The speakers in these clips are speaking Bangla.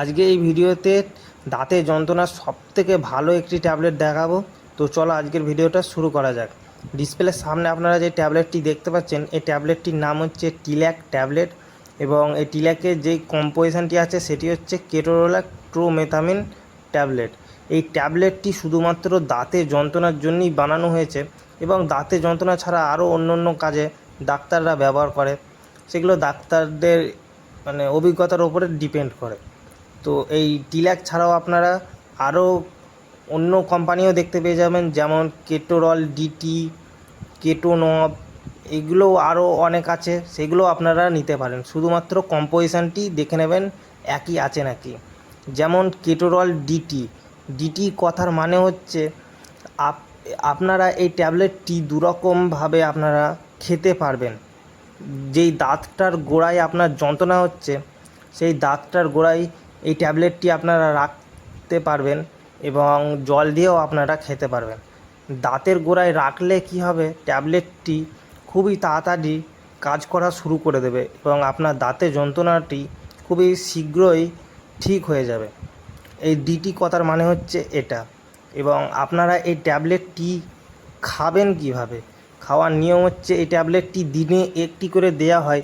আজকে এই ভিডিওতে দাঁতের যন্ত্রণার সবথেকে ভালো একটি ট্যাবলেট দেখাবো। তো চলো আজকের ভিডিওটা শুরু করা যাক। ডিসপ্লের সামনে আপনারা যে ট্যাবলেটটি দেখতে পাচ্ছেন, এই ট্যাবলেটটির নাম হচ্ছে টিল্যাক ট্যাবলেট এবং এই টিল্যাকের যেই কম্পোজিশনটি আছে সেটি হচ্ছে কেটোরোলাক্টোমেথামিন ট্যাবলেট। এই ট্যাবলেটটি শুধুমাত্র দাঁতের যন্ত্রণার জন্যই বানানো হয়েছে এবং দাঁতের যন্ত্রণা ছাড়া আরও অন্য কাজে ডাক্তাররা ব্যবহার করে, সেগুলো ডাক্তারদের অভিজ্ঞতার ওপরে ডিপেন্ড করে। তো এই টিল্যাক ছাড়াও আপনারা আরও অন্য কোম্পানিও দেখতে পেয়ে যাবেন, যেমন কেটোরল ডিটি, কেটোনব, এগুলোও আরও অনেক আছে, সেগুলো আপনারা নিতে পারেন। শুধুমাত্র কম্পোজিশনটি দেখে নেবেন একই আছে নাকি। যেমন কেটোরল ডিটি কথার মানে হচ্ছে আপনারা এই ট্যাবলেটটি দুরকমভাবে আপনারা খেতে পারবেন। যেই দাঁতটার গোড়ায় আপনার যন্ত্রণা হচ্ছে, সেই দাঁতটার গোড়ায় এই ট্যাবলেটটি আপনারা রাখতে পারবেন এবং জল দিয়েও আপনারা খেতে পারবেন। দাঁতের গোড়ায় রাখলে কি হবে, ট্যাবলেটটি খুবই তাড়াতাড়ি কাজ করা শুরু করে দেবে এবং আপনার দাঁতের যন্ত্রণাটি খুবই শীঘ্রই ঠিক হয়ে যাবে। এই ডিটি কথার মানে হচ্ছে এটা। এবং আপনারা এই ট্যাবলেটটি খাবেন কিভাবে? খাওয়ার নিয়ম হচ্ছে, এই ট্যাবলেটটি দিনে একটি করে দেয়া হয়।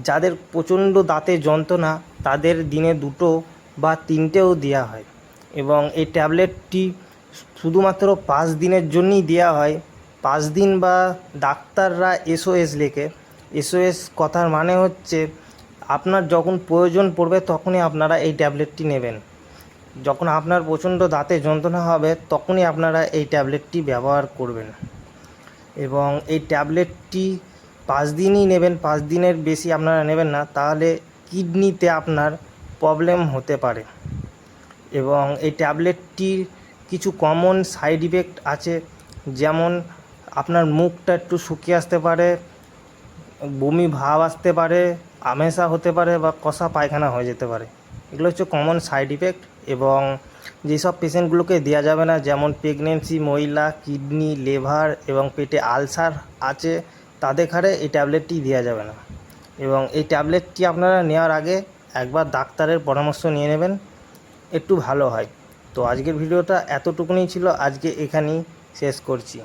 যাদের প্রচণ্ড দাঁতের যন্ত্রণা তাদের দিনে 2টো বা 3টেও দেওয়া হয় এবং এই ট্যাবলেটটি শুধুমাত্র 5 দিনের জন্যই দেওয়া হয়। 5 দিন বা ডাক্তাররা SOS লেখে। SOS কথার মানে হচ্ছে আপনার যখন প্রয়োজন পড়বে তখনই আপনারা এই ট্যাবলেটটি নেবেন। যখন আপনার প্রচণ্ড দাঁতে যন্ত্রণা হবে তখনই আপনারা এই ট্যাবলেটটি ব্যবহার করবেন এবং এই ট্যাবলেটটি 5 দিনই নেবেন, 5 দিনের বেশি আপনারা নেবেন না, তাহলে কিডনিতে আপনার প্রবলেম হতে পারে। এবং এই ট্যাবলেটটির কিছু কমন সাইড ইফেক্ট আছে, যেমন আপনার মুখটা একটু শুকিয়ে আসতে পারে, বমি ভাব আসতে পারে, আমেশা হতে পারে বা কষা পায়খানা হয়ে যেতে পারে। এগুলো হচ্ছে কমন সাইড ইফেক্ট। এবং যেসব পেশেন্টগুলোকে দেওয়া যাবে না, যেমন প্রেগনেন্সি মহিলা, কিডনি, লিভার এবং পেটে আলসার আছে, তাদের ক্ষেত্রে এই ট্যাবলেটটি দেওয়া যাবে না। এবং এই ট্যাবলেটটি আপনারা নেওয়ার আগে একবার ডাক্তারের পরামর্শ নিয়ে নেবেন, একটু ভালো হয়। তো আজকের ভিডিওটা এতটুকুনি ছিল, আজকে এখানেই শেষ করছি।